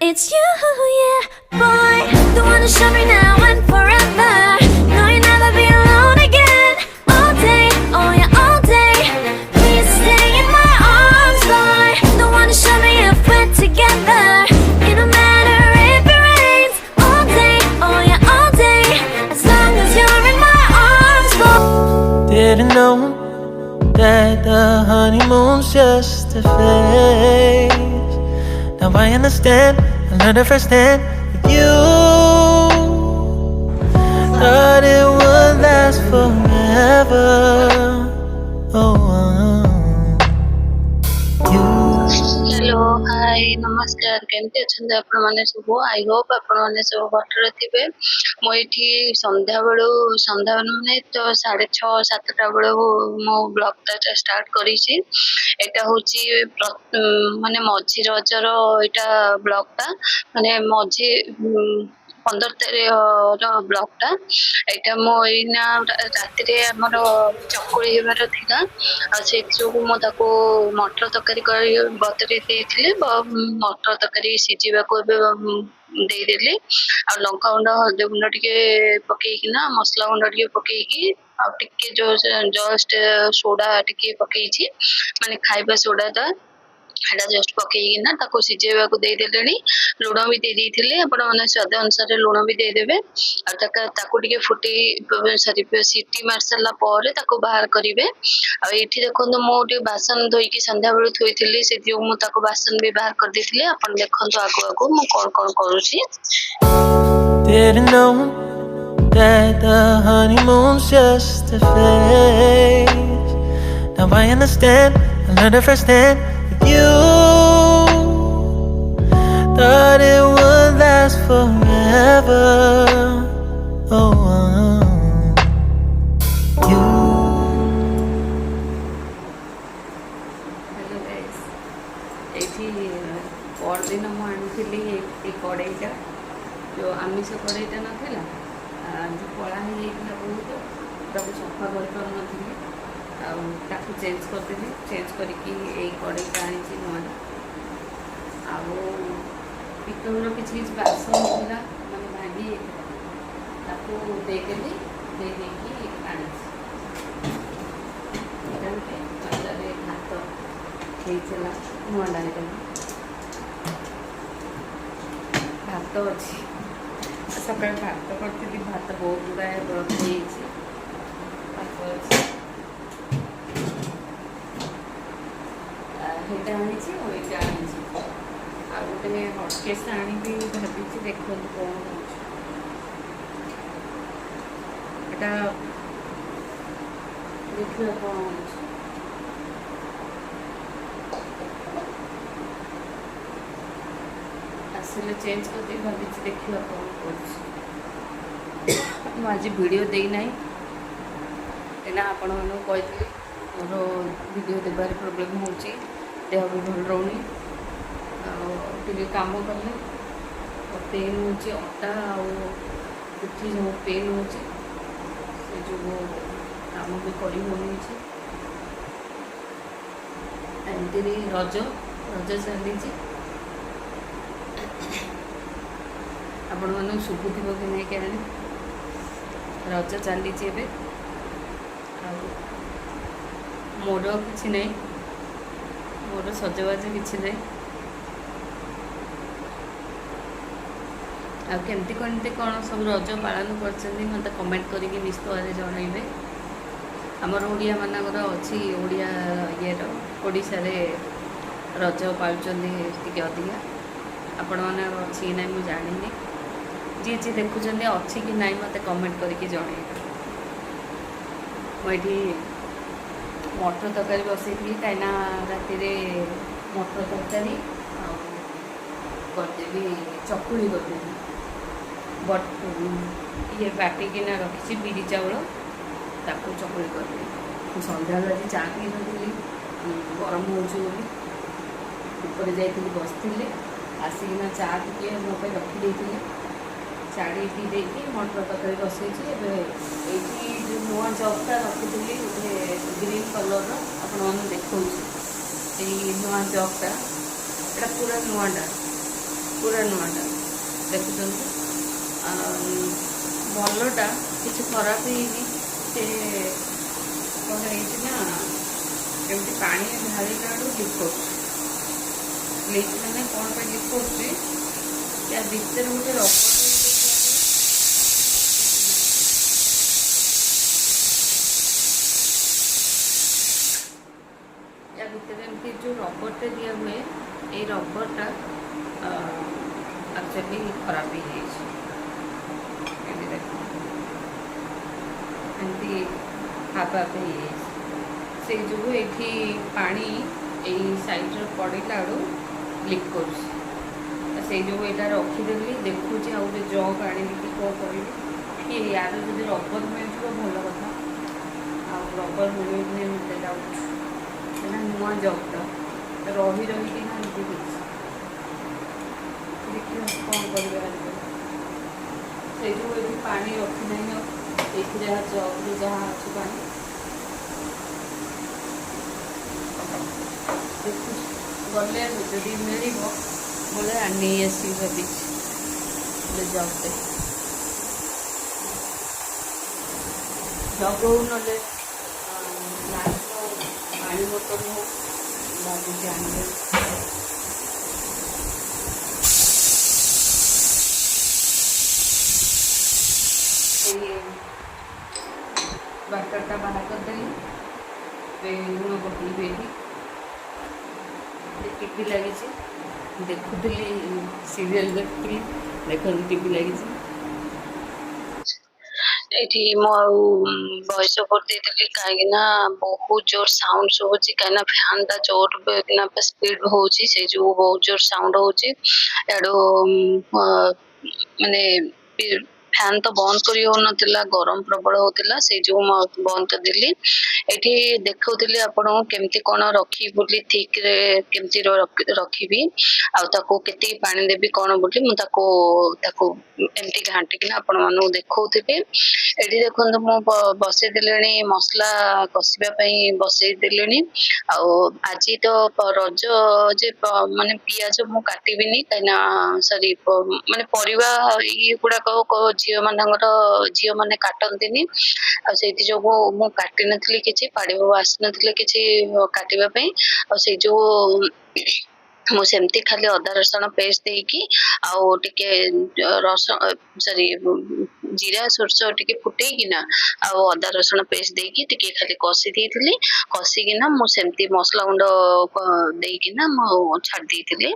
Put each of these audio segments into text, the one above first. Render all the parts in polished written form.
It's you, yeah, boy. The one to show me now and forever. No, you'll never be alone again. All day, oh yeah, all day. Please stay in my arms, boy. The one to show me if we're together. It don't matter if it rains. All day, oh yeah, all day. As long as you're in my arms, boy. Didn't know that the honeymoon's just a phase. Now I understand, I learned it firsthand with you. Thought it would last forever. You. Hello hi नमस्कार केमती अच्छा आपण मैंने सब I hope आपण मैंने सब भटर थे मुझे संध्या बेलू माने तो 6:30-7टा बेलू मो ब्लॉगटा स्टार्ट करी एटा हूँ माने मझी रजर एटा ब्लॉगटा माने मझी 15 तारीख ब्लॉगटा एटा मो एना राति आमर चकुड़ी हेबार थिला से मुझको मटर तरकारी बतरी देइथिले मटर तरकारी सिझीबा को देदेली आ लंका गुंड हल्दी गुंड टिके पकेइकिना मसला गुंड टिके पकेइकी आ टिके जो जस्ट सोडा टिके पकेइछि माने खाइबा सोडा दा हेडा जस्ट पकेइकिना ताको सिझेबा को देदेलेनी लुण भी दे देइथिले आपण माने स्वाद अनुसार लुण भी दे देबे आ ताको टिके फुटी सॉरी सीटी मार सरला परे ताको बाहर करिवे आ एठी देखंतु मो टे बासन धोइकी संध्या बेलु थोइथिली से जो मु ताको बासन भी बाहर कर देथिले आपण देखंतु आगो आगो मु कोन करूची Didn't know that the honeymoon's just a phase. Now I understand, I learned it firsthand with you. Thought it would last forever. You. Hello guys एठी परदिन मु आनी ए कड़ईटा जो आमिष कड़ईटा नाला जो कला हो जाता बहुत सफा कर चेंज करदेली चेंज करके कड़ईटा आनी नुआ आतल किसी बासन होगा मैंने भांगी देदेली देदेकी आनी भात होता नुआ डाल भात अच्छी सका भात करी भात बहुत गुड़ाए रखी भात अच्छी आनी आनी आ गोटे हटकेस आनी भावी देखो कौन होटा देखिए कौन हो आसले चेंज कर भावी देखिए कौन कर आज वीडियो देना कहीं आपण मैं कही मोर वीडियो देवार प्रोब्लेम हो देह भी भल रोनी टे कम कले पेन हो अटा आठी जो पेन हो जो कम भी कर एमती रज चली आपण मन शुभुव कि नहीं क्या रज चली मोर किसी नहीं मोर सजबाज किसी नहीं आमती कौन सब रज पालन कर मत कमेंट करके निश्चित भाव जनइबे आमर ओडिया मानकर अच्छी ओडिया ये ओडिशा रज पालुंट अधिका आपण मैंने अच्छी ना मुझे जानी जी जी देखुं अच्छी कि ना मत कमेंट करके जन मुझे मटर तरकारी बसई कहीं राति मटर तरकारी करदेवी चकुड़ी करदेवी बट ये बाटिकिना रखी बिरी चाउल ताको चकुड़ी करदेवी सन्ध्या आज चा पी नी गरम होपर जा बसती आसिकिना चा टे मो रखीदे चाड़ी पी देकी मटर तरकारी बसई ये जो नुआ जगटा रखी गोटे ग्रीन कलर आप देखा नुआ जगटा यहाँ पूरा नुआटा पूरा नुआटा देखुं भलटा किसी खराब ହେଇନି से कौन ना केमती पानी ढाला लिक कर लिक मैंने कौन पर लिक कर भीतर गोटे रबर या भीतर एमती जो रबरटे दिया हुए ये रबरटा एक्चुअली खराब हो जाए एमती हाबा से जो ये पानी यही साइड पड़ला लिक कर से जो यहाँ रखीदेली देखुची आ गए जग आनी कौन करी कि यार जब रबर मिल भल कथा आ रबर मिलने मत डाउट नुआ जगटा रही रही देखिए कौन कर से जो ये पानी रखी ना ये जग जहाँ अच्छी पानी गले जदि मिल बोले नहीं आसी भाभी जगते जग हो ना पानी बोतल हो भाभी आने बाटरटा बाहर करदेली लुण पकड़ी टीवी लगी देखुली सीरियल देखुली देख टीवी लगी एठी मो वॉइस ओवर देली कहीं बहुत जोर साउंड होची कहीं फैन टा जोर स्पीड होची से जो बहुत जोर साउंड होची एडो माने फैन तो बंद करी हो नथिला गरम प्रबल होतिला से जो बंद कर देली एठी देखौतिली आपण केमती कोन रखी बोली ठीक रे केमती रखीबी आ ताको केते पानी देबी कोन बोली मु ताको एमती घांटी कि आपण मानु देखौतिबी एठी देखंतु मु बसे दिलेनी मसला कसिबा पई बसे दिलेनी आ आज तो रज जे माने पियाज मु काटिबिनी कना सॉरी माने परिवा ई गुडा को झियो माने काटंतीनी आ सेति जो मु काटि नथली किछि पाड़ी बाबा आसी नथले किछि काटिबा पई आ से जो मु सेमती खाली अदा रसुण पेस्ट देकी आउ टिके रसुण सॉरी जीरा सोरस टिके फुटेकी ना आउ अदा रसुण पेस्ट देकी टिके खाली कसी देइथिली कसीकिना मु सेमती मसला गुंड देइकिना मु छाड़ देइथिली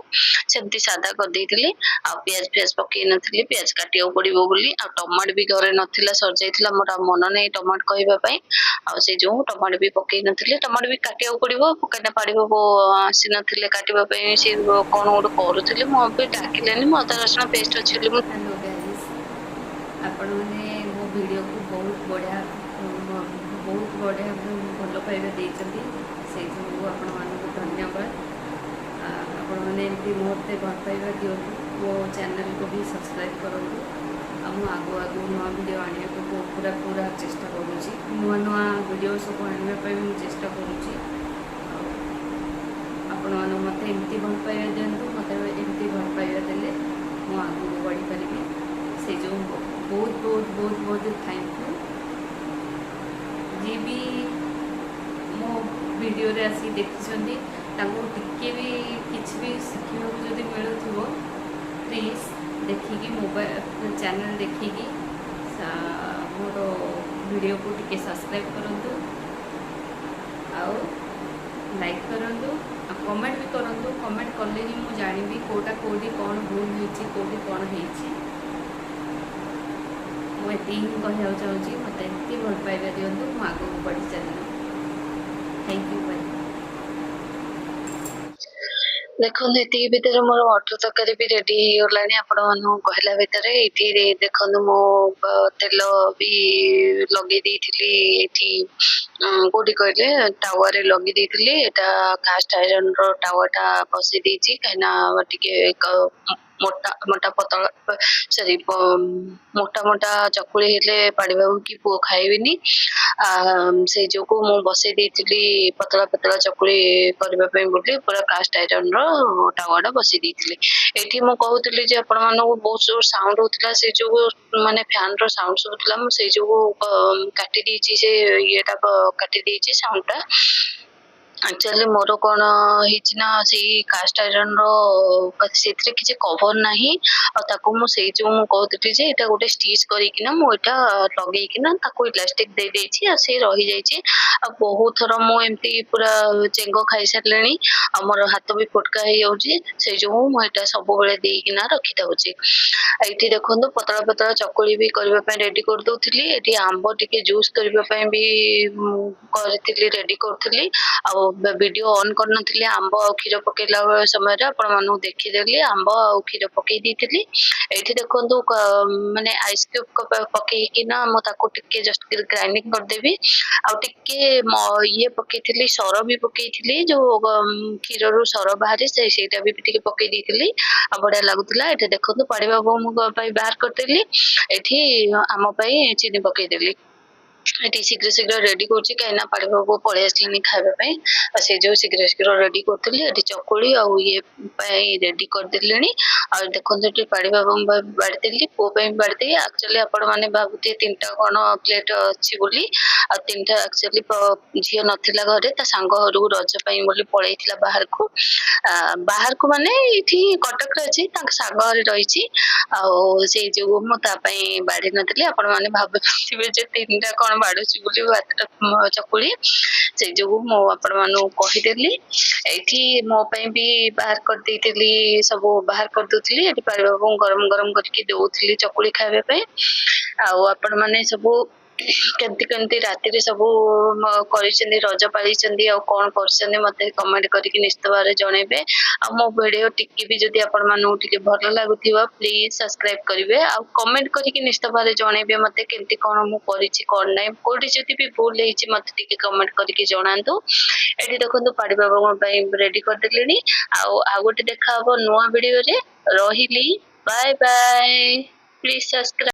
सेमती सादा कर देइथिली आ प्याज पकई नथिली प्याज काटियो पड़िबो बोली आ टमाटर भी घरे नथिला सर जाइथिला मोर मन नै टमाटर कहबा पई आ से जो टमाटर भी पकई नथिली टमाटर भी काटियो पड़िबो कना पाड़िबो आसी नथिले काटिबा पई से कोन गोटे करूଥିଲି ମୁଁ ଏବେ ଡାକିଲେନି ମୁଁ ଅଦା ରସୁଣ ପେଷ୍ଟ ଅଛି ବୋଲି ମୁଁ हेलो गाइस आपण मैंने मो वीडियो को बहुत बढ़िया भल पाइबा देइचंती से जो आपण मानक धन्यवाद आपण मैंने एमती मोते भल पाइबा दियंतु मो चैनल को भी सब्सक्राइब करंतु आ मु आगु नुआ वीडियो आने को पूरा चेष्टा करूची नुआ वीडियो सब आने पे मु चेष्टा करूची आपण मान मत एमती भल पाइबा दियंतु मत एमती भल पाइबा देले मु आगु बढ़ी पारिबी से जो बहुत थैंक यू जी भी मो वीडियो रे आसी देखिछंती ताको टिके भी किछ भी सिखियो जदी मिलुथिबो प्लीज देखिकी मोबाइल चैनल देखिकी मोर वीडियो को टिके सब्सक्राइब करंतु आउ लाइक करंतु कमेंट भी करंतु कमेंट कले ही मु जानिबी कोटा कोडी कोन भूल होईची कोडी कोन होईची मु एती कहया चाहूची मते एती भल पाइबा दियंतु मु आगु बढ़ी चली थैंक यू बाय देखो ये भितर मोर मटर तरकारी भी रेडी हो गलानी आपण मानु कहला भितर ये देखो मो तेल भी लगे देइथिली एठी कोडी कहले टावा रे लगे देइथिली एटा कास्ट आयरन रो टावाटा बसे देइची कहिना टिके ମୋଟା ମୋଟା ପତଳା ସରି ମୋଟା ମୋଟା ଚକୁଳି ହେଲେ ପାଣି ବାବୁ କି ପୁଅ ଖାଇବେନି। ସେଇ ଯୋଗୁ ମୁଁ ବସେଇ ଦେଇଥିଲି ପତଳା ପତଳା ଚକୁଳି କରିବା ପାଇଁ ବୋଲି ପୁରା କାଷ୍ଟ ଆଇରନ୍ ର ତାୱାଟା ବସେଇ ଦେଇଥିଲି। ଏଇଠି ମୁଁ କହୁଥିଲି ଯେ ଆପଣ ମାନଙ୍କୁ ବହୁତ ଜୋର ସାଉଣ୍ଡ ହଉଥିଲା, ସେ ଯୋଗୁ ମାନେ ଫ୍ୟାନ ର ସାଉଣ୍ଡ ଶୁଭୁଥିଲା, ମୁଁ ସେଇ ଯୋଗୁ କାଟି ଦେଇଛି ସେ ଇଏଟା କାଟି ଦେଇଛି ସାଉଣ୍ଡ ଟା। ଆକ୍ଚୁଆଲି ମୋର କଣ ହେଇଛି ନା ସେଇ କାଷ୍ଟ ଆଇରନ୍ ର ସେଥିରେ କିଛି କଭର ନାହିଁ, ଆଉ ତାକୁ ମୁଁ ସେଇ ଯୋଉ ମୁଁ କହୁଥିଲି ଯେ ଏଇଟା ଗୋଟେ ଷ୍ଟିଚ୍ କରିକିନା ମୁଁ ଏଇଟା ଲଗେଇକିନା ତାକୁ ଇଲାଷ୍ଟିକ ଦେଇଦେଇଛି, ଆଉ ସେ ରହିଯାଇଛି। ଆଉ ବହୁତ ଥର ମୁଁ ଏମିତି ପୁରା ଚେଙ୍ଗ ଖାଇସାରିଲିଣି, ଆଉ ମୋର ହାତ ବି ଫୋଟକା ହେଇଯାଉଛି, ସେଇ ଯୋଗୁ ମୁଁ ଏଇଟା ସବୁବେଳେ ଦେଇକିନା ରଖିଥାଉଛି। ଏଇଠି ଦେଖନ୍ତୁ ପତଳା ପତଳା ଚକୁଳି ବି କରିବା ପାଇଁ ରେଡି କରିଦଉଥିଲି। ଏଠି ଆମ୍ବ ଟିକେ ଜୁସ୍ କରିବା ପାଇଁ ବି କରିଥିଲି, ରେଡି କରୁଥିଲି। ଆଉ ଭିଡିଓ ଅନ୍ କରିନଥିଲି, ଆମ୍ବ ଆଉ କ୍ଷୀର ପକେଇଲା ସମୟରେ ଆପଣ ମାନଙ୍କୁ ଦେଖିଦେଲି ଆମ୍ବ ଆଉ କ୍ଷୀର ପକେଇ ଦେଇଥିଲି। ଏଇଠି ଦେଖନ୍ତୁ ମାନେ ଆଇସ୍ କ୍ୟୁବ ପକେଇକିନା ମୁଁ ତାକୁ ଟିକେ ଜଷ୍ଟ ଗ୍ରାଇଣ୍ଡିଙ୍ଗ କରିଦେବି। ଆଉ ଟିକେ ଇଏ ପକେଇଥିଲି, ସର ବି ପକେଇଥିଲି, ଯୋଉ କ୍ଷୀରରୁ ସର ବାହାରେ ସେଇଟା ବି ଟିକେ ପକେଇ ଦେଇଥିଲି, ଆଉ ବଢିଆ ଲାଗୁଥିଲା। ଏଠି ଦେଖନ୍ତୁ ପାଣି ବାବୁଙ୍କ ପାଇଁ ବାହାର କରିଦେଲି, ଏଠି ଆମ ପାଇଁ ଚିନି ପକେଇଦେଲି। ଏଠି ଶୀଘ୍ର ଶୀଘ୍ର ରେଡି କରୁଛି କାହିଁକିନା ପାଣି ବାବୁ ପଳେଇ ଆସିଲେଣି ଖାଇବା ପାଇଁ, ଆଉ ସେ ଯୋଉ ଶୀଘ୍ର ଶୀଘ୍ର ରେଡି କରୁଥିଲି। ଏଠି ଚକୁଳି ଆଉ ଇଏ ପାଇଁ ରେଡି କରିଦେଲିଣି। ଆଉ ଦେଖନ୍ତୁ ଏଠି ପାଣି ବାବୁଙ୍କ ପାଇଁ ବାଢିଦେଲି, ପୁଅ ପାଇଁ ବାଢିଦେଲି। ଆକ୍ଚୁଆଲି ଆପଣ ମାନେ ଭାବୁଥିବେ 3ଟା କଣ ପ୍ଲେଟ ଅଛି ବୋଲି, ଆଉ 3ଟା ଆକ୍ଚୁଆଲି ଝିଅ ନଥିଲା ଘରେ, ତା ସାଙ୍ଗ ଘରକୁ ରଜ ପାଇଁ ବୋଲି ପଳେଇଥିଲା ବାହାରକୁ। ବାହାରକୁ ମାନେ ଏଇଠି କଟକରେ ଅଛି, ତାଙ୍କ ସାଙ୍ଗ ଘରେ ରହିଛି, ଆଉ ସେଇ ଯୋଗୁ ମୁଁ ତା ପାଇଁ ବାଢି ନଥିଲି। ଆପଣ ମାନେ ଭାବୁଥିବେ ଯେ 3ଟା କଣ ବାଢୁଛି ବୋଲି ଭାତଟା ଚକୁଳି, ସେଇ ଯୋଗୁ ମୁଁ ଆପଣ ମାନଙ୍କୁ କହିଦେଲି। ଏଇଠି ମୋ ପାଇଁ ବି ବାହାର କରିଦେଇଥିଲି, ସବୁ ବାହାର କରିଦଉଥିଲି। ଏଠି ପାଣି ବାବୁଙ୍କୁ ଗରମ ଗରମ କରିକି ଦଉଥିଲି ଚକୁଳି ଖାଇବା ପାଇଁ। ଆଉ ଆପଣ ମାନେ ସବୁ କେମିତି କେମିତି ରାତିରେ ସବୁ କରିଛନ୍ତି, ରଜ ପାଳିଛନ୍ତି, ଆଉ କଣ କରୁଛନ୍ତି ମତେ କମେଣ୍ଟ କରିକି ନିଶ୍ଚିତ ଭାବରେ ଜଣେଇବେ। ଆଉ ମୋ ଭିଡିଓ ଟିକେ ବି ଯଦି ଆପଣ ମାନଙ୍କୁ ଟିକେ ଭଲ ଲାଗୁଥିବ ପ୍ଲିଜ ସବସ୍କ୍ରାଇବ କରିବେ, ଆଉ କମେଣ୍ଟ କରିକି ନିଶ୍ଚିତ ଭାବରେ ଜଣେଇବେ ମତେ କେମିତି କଣ ମୁଁ କରିଛି କଣ ନାହିଁ। କୋଉଠି ଯଦି ବି ଭୁଲ ହେଇଛି ମତେ ଟିକେ କମେଣ୍ଟ କରିକି ଜଣାନ୍ତୁ। ଏଠି ଦେଖନ୍ତୁ ପାଣି ବାବୁଙ୍କ ପାଇଁ ରେଡି କରିଦେଲିଣି। ଆଉ ଗୋଟେ ଦେଖା ହବ ନୂଆ ଭିଡିଓରେ। ରହିଲି, ବାଏ ବାଏ, ପ୍ଲିଜ ସବସ୍କ୍ରାଇବ।